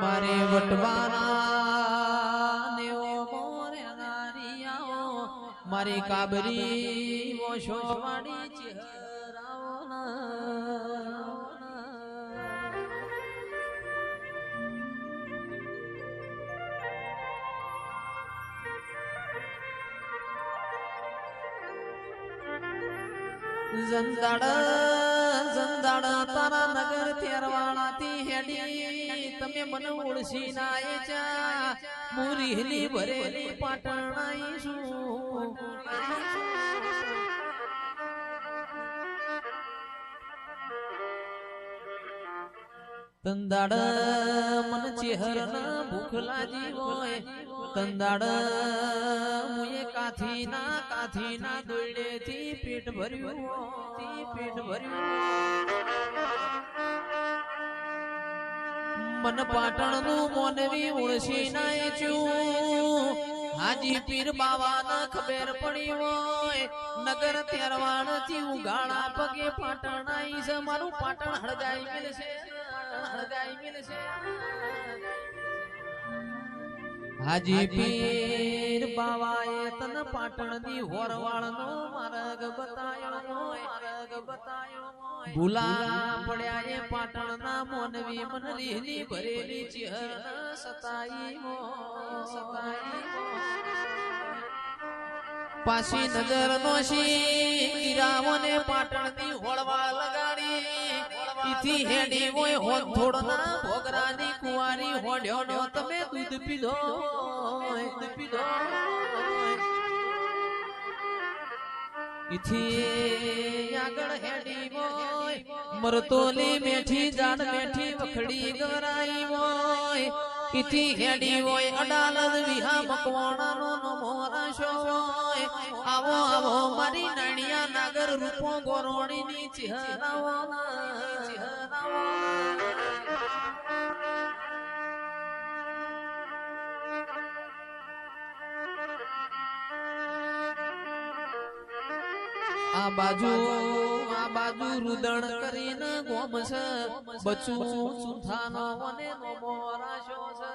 મારે વટવાના નેવો મોરે નારિયાઓ મારી કાબરી મોશો વાડી ચહેરાઓ જંદાડા તારા નગર થેરવાણા થી હેડી તમે મને ઓળસી નાય ચા મુરીની ભરેલી પાટણાઈ શું તંદાડ મન ચેહરના ભૂખ લાગી હોય તંદાડ મુએ કાથી ના દોડે થી પેટ ભર્યું મન પાટણ નું મોનવી ઓળસી નાય છું હાજી પીર બાવા ના ખબર પડી હોય નગર તેરવાણ થી ઉગાડા પગે પાટણ આઈ છે મારું પાટણ હળગાઈ મિલશે હાજી પીર બાવાએ તન પાટણ ની હોરવાળ નો માર્ગ બતાયો ભૂલા પડ્યા એ પાટણ ના મોનવી મનરી ની ભરેલી ચહેર સતાઈ પાછી નજર નોશી ગિરાવને પાટણ ની હોળવા લગાડી ઈથી હેડી હોય હોન થોડના ભોગરાની કુંવારી હોડ્યો નો તમે દૂધ પીધો ઈથી આગળ હેડી હોય મરતોલી મેઠી જાણ મેઠી વખડી ગવરાઈ હોય ઈથી હેડી હોય અડાલદ વિહા મકવાણાનો નમો રાશો હોય આવો મારી નાણિયા નાગર રૂપો ગોરોણીની ચહેરાઓ આ બાજુ રુદણ કરીને ગોમસ બચું સુથાનો અને નમો રાશો છે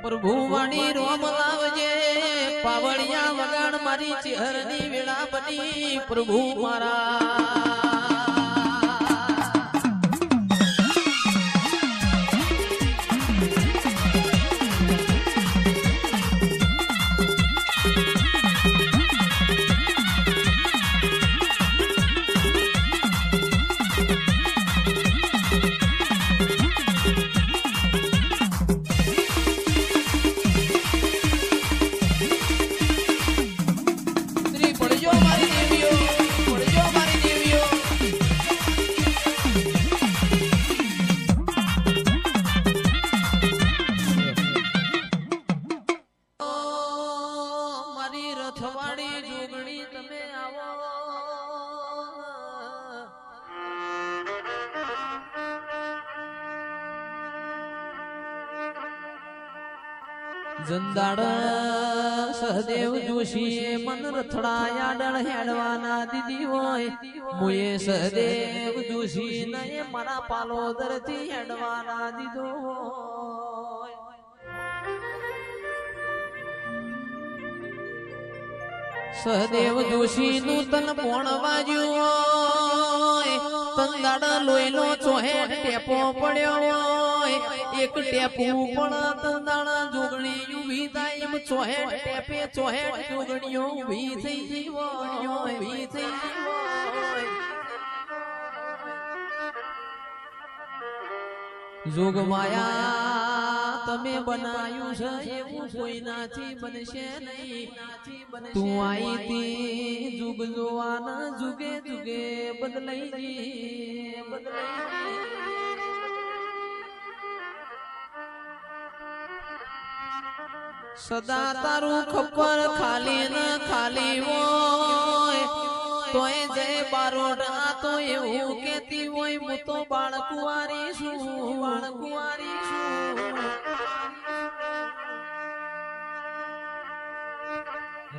પ્રભુ વાણી રોમ લાવજે પાવળિયા વગાડ મારી ચહેરની વેળા બની પ્રભુ મારા જંદાડ સહદેવ જોશીએ મન રથડાયા ડળ હેડવાના દીધી હોય મુએ સહદેવ જોશી ને મારા પાલોદર થી હેડવાના દીધો સહદેવ જોશી નું તન પોણ વાજ્યું હોય તંદાડ લોહીનો ચોહેટ ટેપો પડ્યો હોય એક ટેપું પણ તંદાડા જોગણી ઉભી થાય એમ ચોહેટ ટેપે ચોહેટ જોગણીઓ ઉભી થઈ ગઈ હોય જોગમાયા તમે બનાયું છે એવું કોઈ નાથી બનશે નહીં તું આઈ તી જુગ જોવાના જુગે જુગે બદલાઈ સદા તારું ખબર ખાલી ન ખાલી હોય તોય જય બારોટ આ તો એવું કેતી હોય હું તો બાળકુવારી છું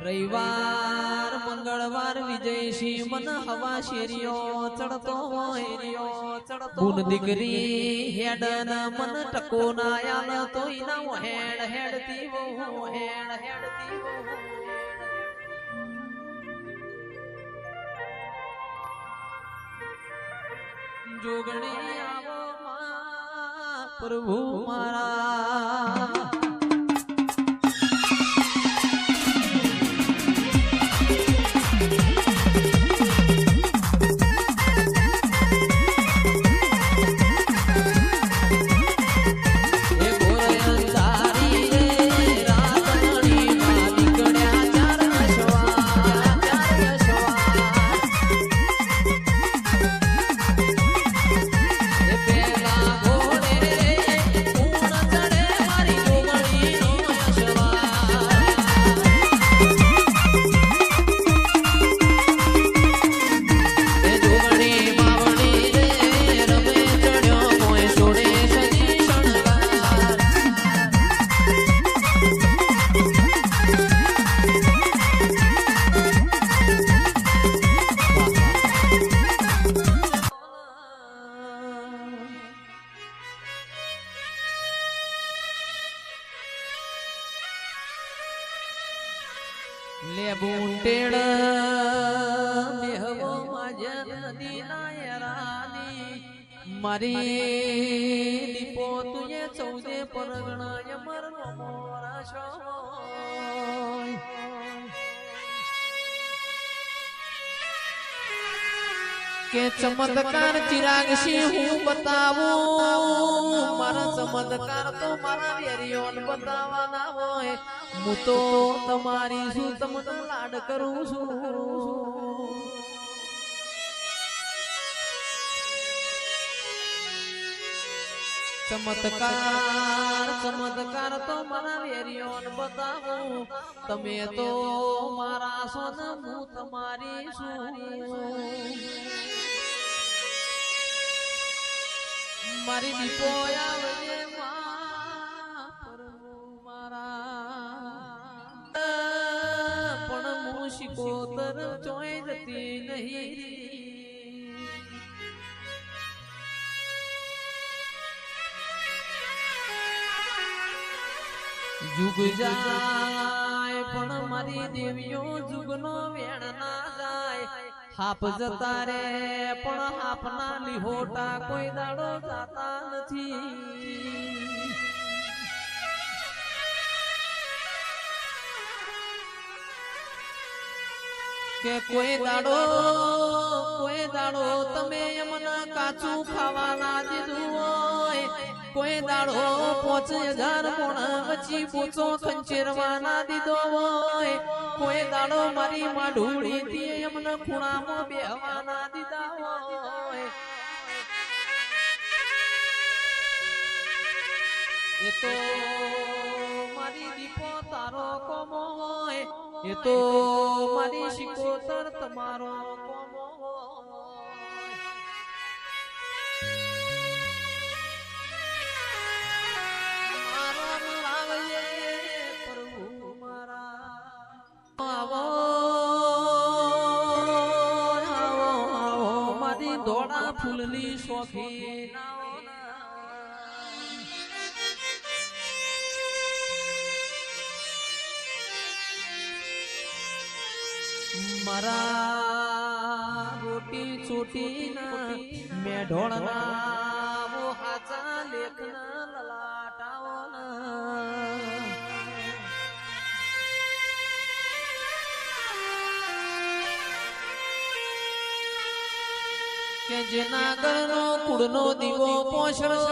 રવિવાર મંગળવાર વિજયસિંહ મન હવા શેરીઓ ચડતો હોય બુન દીકરી હેડન મન ટકો ના આલ તો ઇના હેડ હેડતી વો હેડ હેડતી વો જોગણી આવો માં પ્રભુ મારા લેબુંટેડ બેહવો માજર નદી નાયરાની મારી દીપો તુએ ચૌદે પરગણા યમર મોરા છો કે ચમત્કાર ચિરાગ સિંહ હું બતાવું મારા ચમત્કાર તો મારા વેરિયોન બતાવવાના હોય હું તો તમારી શું તમને લાડ કરું છું ચમત્કાર તો મારા વેરિયોન બતાવું તમે તો મારા સોન હું તમારી શું મારી દીપો આવજે માં પ્રભુ મારા પણ હું શિકોતર ચોય જતી નહીં જુગ જાય પણ મારી દેવીઓ જુગનો વેણ ના જાય હાપ જતા રે પણ હાપના લીહોટા કોઈ દાડો જાતા નથી કે કોઈ દાડો તમે એમના કાચું ખાવાના દીધું હોય કોઈ દાડો 5000 પોણા વચ્ચી પૂછો ખંચેરવાના દીધો હોય કોઈ દાડો મારી માઢુડી થી એમને ખૂણામાં બેહવાના દીધા હોય એ તો મારી દીપો તારો કોમો હોય એ તો મારી શિકોતર તમારો કોમો ધોળા ફૂલની શોખી મારા રોટી ચોટી ના મેઢોળ ના હાચા લેખ ના લલાટાઓ કે જેના ઘરનો કુળનો દીવો પોષણો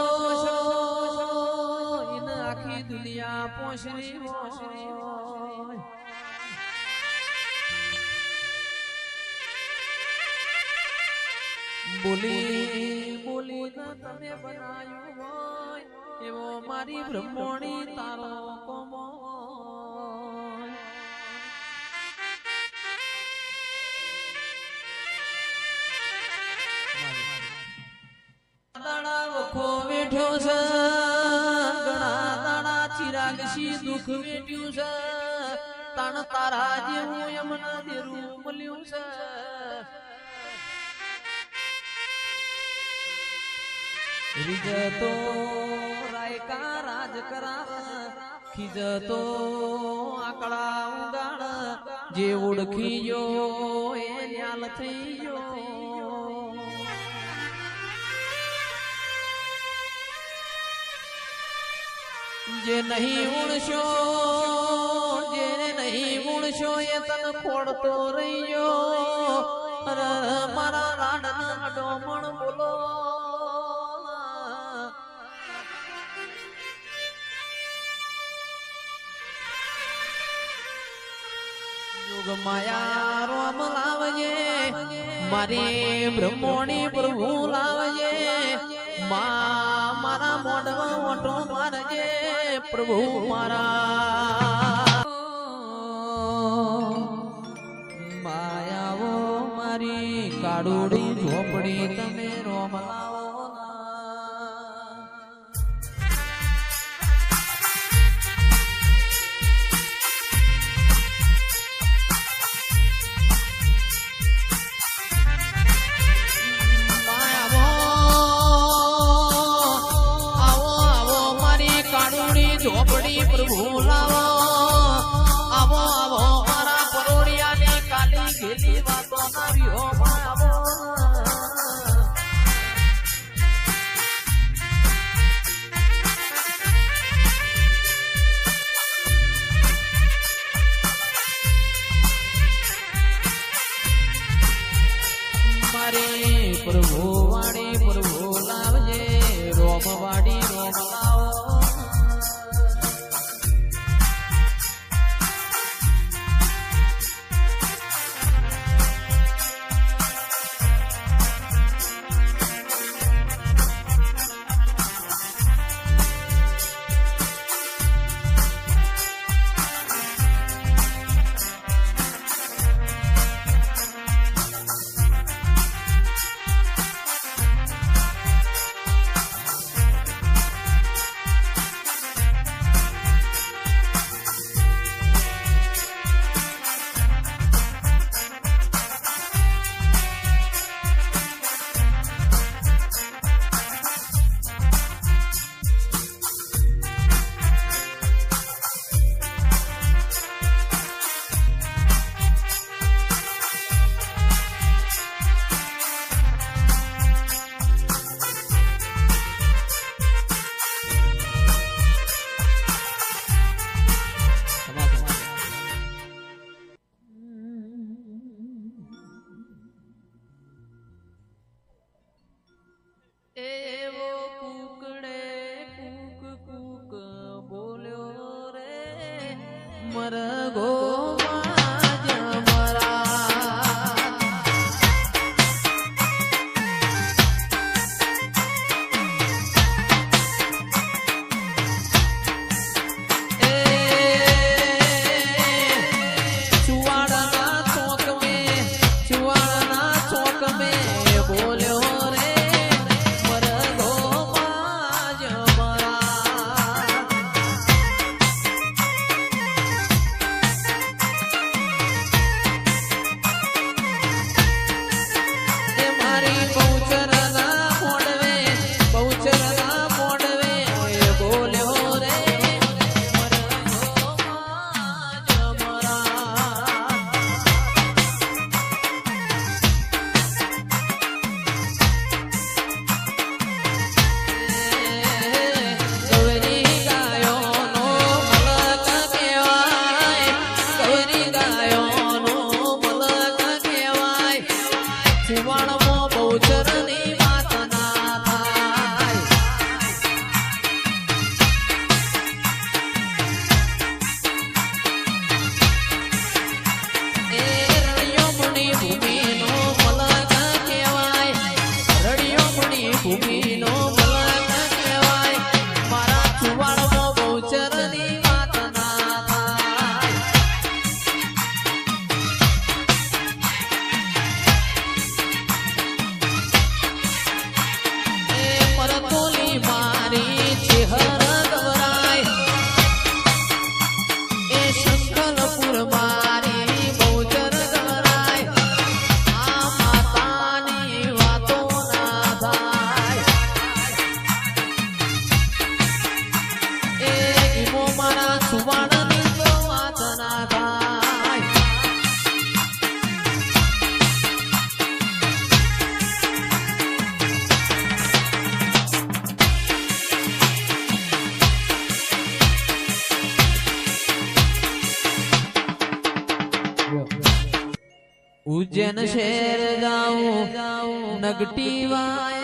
એને આખી દુનિયા પોષણી બોલી તમે બનાયું હોય એવો મારી બ્રહ્મણી તારો કોમો વખો વેઠ્યો છે ઘણા દાડા ચિરાગ સી દુઃખ વેઠ્યું છે તાણ તારા જેવું એમને દેરું મળ્યું છે રીજતો રાયકા રાજ કરાવ ખીજતો આકડા ઉગાડ જે ઓળખી ગયો એ ન્યાલ થઈ ગયો જે નહીં ઉણશો જેને નહીં ઉણશો એ તન ખોડતો રહી ગયો મારા રાડના ડોમણ બોલો માયા રોમ લાવજે મારી બ્રહ્મોણી પ્રભુ લાવજે મારા મોઢમાં ઓટો મારજે પ્રભુ મારા માયાવો મારી કાળુડી ઝોપડી તમે રોમ લાવો ઝોપડી પ્રભુ લાવો આવો આવો મારા પરોડિયાની કાલી ઘેલી વાતો ના વ્યો આવો મારે પ્રભુ વાડી પ્રભુ લાવજે રોમ વાડી રોમ લાવો મરગો જેન શેર જાઉં નગટી વાય